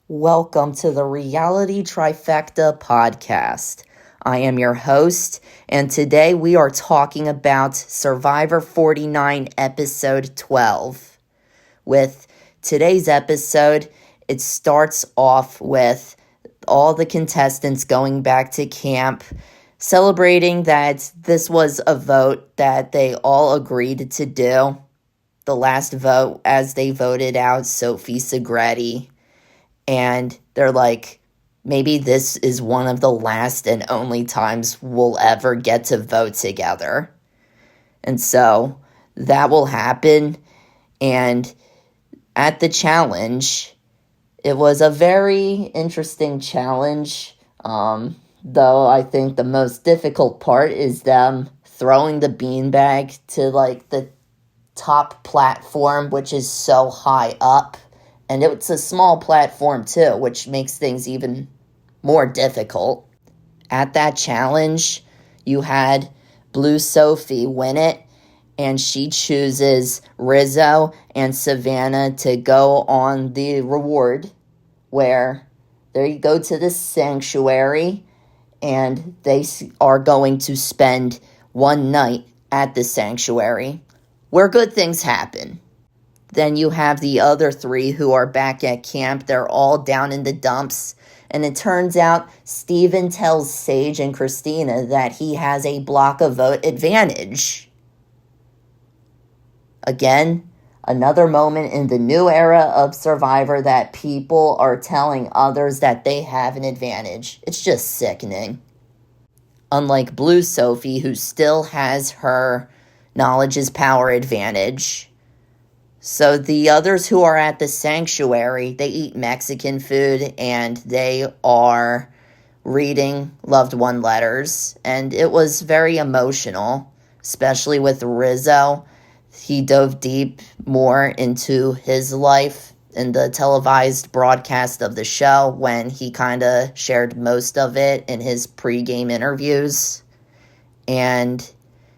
Welcome to the Reality Trifecta podcast. I am your host, and today we are talking about Survivor 49 episode 12. With today's episode, it starts off with all the contestants going back to camp, celebrating that this was a vote that they all agreed to do. The last vote as they voted out Sophie Segretti. And they're like, maybe this is one of the last and only times we'll ever get to vote together. And so that will happen. And at the challenge, it was a very interesting challenge. Though I think the most difficult part is them throwing the beanbag to the top platform, which is so high up. And it's a small platform too, which makes things even more difficult. At that challenge, you had Blue Sophie win it, and she chooses Rizzo and Savannah to go on the reward, where they go to the sanctuary, and they are going to spend one night at the sanctuary, where good things happen. Then you have the other three who are back at camp. They're all down in the dumps. And it turns out Steven tells Sage and Christina that he has a block of vote advantage. Again, another moment in the new era of Survivor that people are telling others that they have an advantage. It's just sickening. Unlike Blue Sophie, who still has her knowledge is power advantage. So the others who are at the sanctuary, they eat Mexican food and they are reading loved one letters. And it was very emotional, especially with Rizzo. He dove deep more into his life in the televised broadcast of the show when he kind of shared most of it in his pregame interviews. And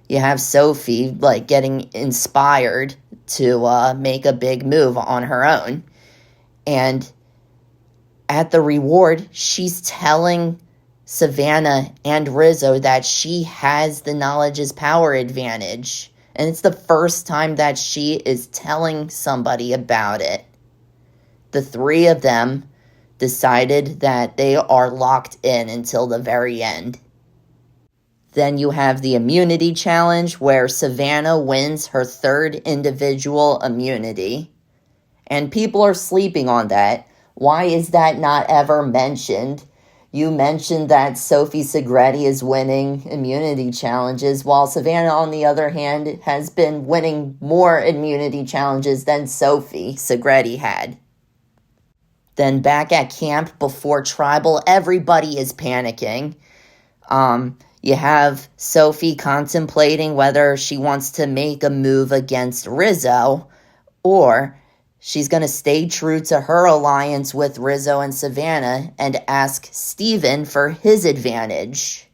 you have Sophie getting inspired to make a big move on her own. And at the reward, she's telling Savannah and Rizzo that she has the knowledge is power advantage. And it's the first time that she is telling somebody about it. The three of them decided that they are locked in until the very end. Then you have the immunity challenge where Savannah wins her third individual immunity. And people are sleeping on that. Why is that not ever mentioned? You mentioned that Sophie Segretti is winning immunity challenges, while Savannah, on the other hand, has been winning more immunity challenges than Sophie Segretti had. Then back at camp before Tribal, everybody is panicking. You have Sophie contemplating whether she wants to make a move against Rizzo or she's going to stay true to her alliance with Rizzo and Savannah and ask Steven for his advantage.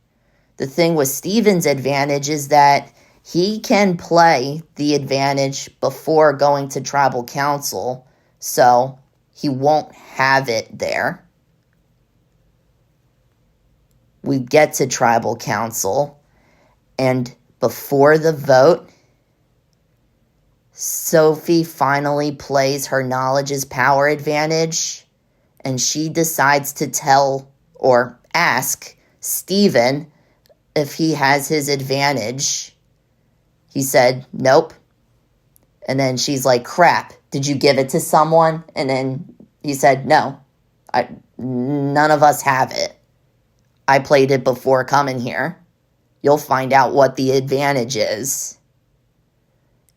The thing with Steven's advantage is that he can play the advantage before going to Tribal Council, so he won't have it there. We get to Tribal Council, and before the vote, Sophie finally plays her knowledge is power advantage, and she decides to tell or ask Steven if he has his advantage. He said, nope. And then she's like, crap, did you give it to someone? And then he said, no, none of us have it. I played it before coming here. You'll find out what the advantage is.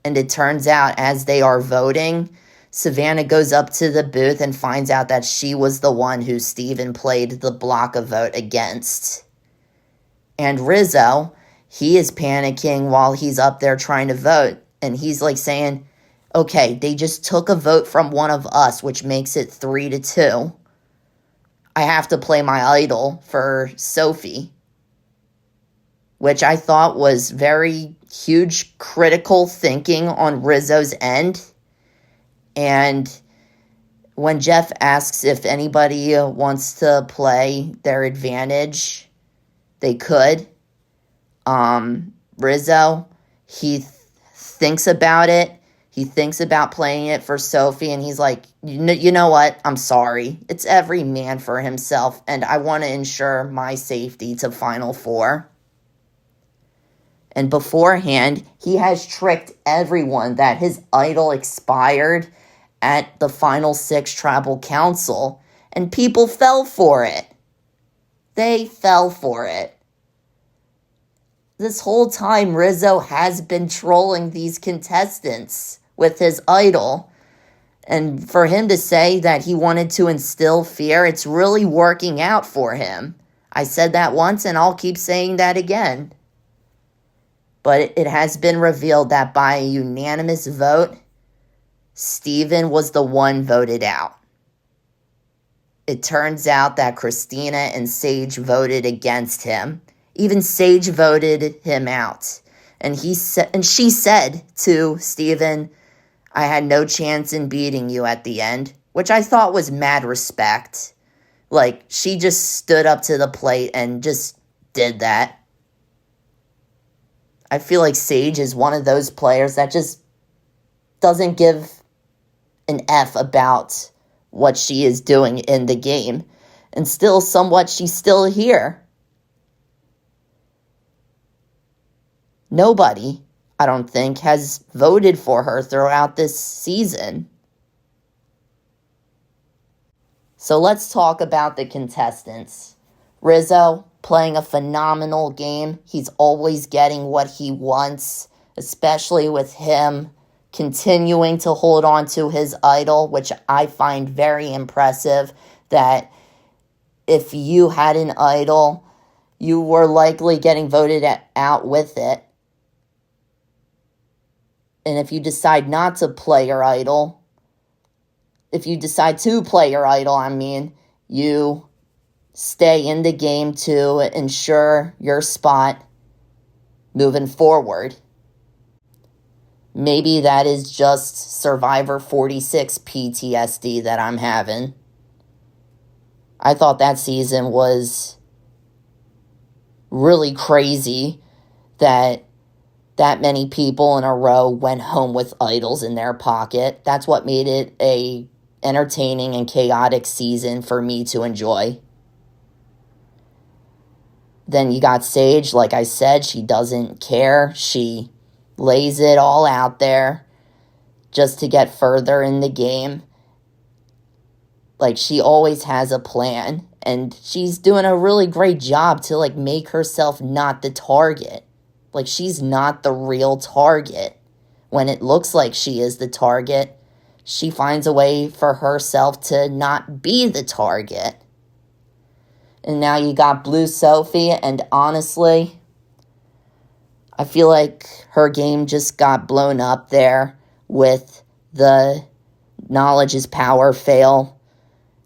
And it turns out as they are voting, Savannah goes up to the booth and finds out that she was the one who Steven played the block of vote against. And Rizzo, he is panicking while he's up there trying to vote. And he's saying, okay, they just took a vote from one of us, which makes it 3-2. I have to play my idol for Sophie, which I thought was very huge critical thinking on Rizzo's end. And when Jeff asks if anybody wants to play their advantage, they could. Rizzo, he thinks about it. He thinks about playing it for Sophie, and he's like, you know what? I'm sorry. It's every man for himself, and I want to ensure my safety to Final Four. And beforehand, he has tricked everyone that his idol expired at the Final Six Tribal Council, and people fell for it. They fell for it. This whole time, Rizzo has been trolling these contestants with his idol. And for him to say that he wanted to instill fear, it's really working out for him. I said that once, and I'll keep saying that again. But it has been revealed that by a unanimous vote, Steven was the one voted out. It turns out that Christina and Sage voted against him. Even Sage voted him out. And she said to Steven, I had no chance in beating you at the end, which I thought was mad respect. Like, she just stood up to the plate and just did that. I feel like Sage is one of those players that just doesn't give an F about what she is doing in the game. And still, somewhat, she's still here. Nobody, I don't think, has voted for her throughout this season. So let's talk about the contestants. Rizzo, playing a phenomenal game. He's always getting what he wants, especially with him continuing to hold on to his idol, which I find very impressive, that if you had an idol, you were likely getting voted out with it. And if you decide not to play your idol, you stay in the game to ensure your spot moving forward. Maybe that is just Survivor 46 PTSD that I'm having. I thought that season was really crazy that many people in a row went home with idols in their pocket. That's what made it a entertaining and chaotic season for me to enjoy. Then you got Sage, like I said, she doesn't care. She lays it all out there just to get further in the game. Like, she always has a plan, and she's doing a really great job to, like, make herself not the target. Like, she's not the real target. When it looks like she is the target, she finds a way for herself to not be the target. And now you got Blue Sophie, and honestly, I feel like her game just got blown up there with the knowledge is power fail.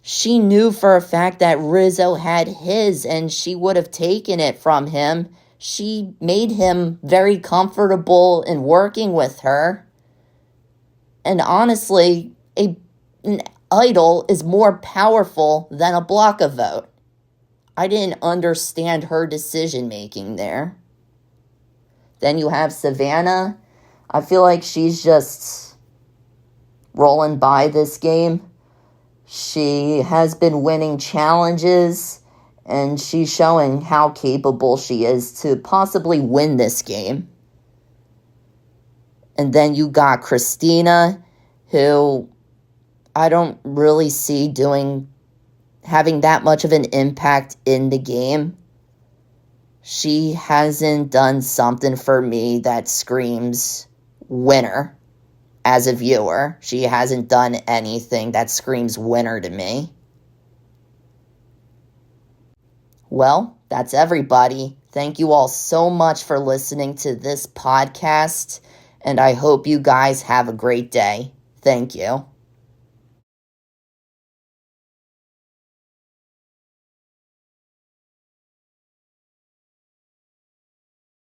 She knew for a fact that Rizzo had his, and she would have taken it from him. She made him very comfortable in working with her. And honestly, an idol is more powerful than a block of vote. I didn't understand her decision making there. Then you have Savannah. I feel like she's just rolling by this game. She has been winning challenges, and she's showing how capable she is to possibly win this game. And then you got Christina, who I don't really see having that much of an impact in the game. She hasn't done something for me that screams winner as a viewer. She hasn't done anything that screams winner to me. Well, that's everybody. Thank you all so much for listening to this podcast, and I hope you guys have a great day. Thank you.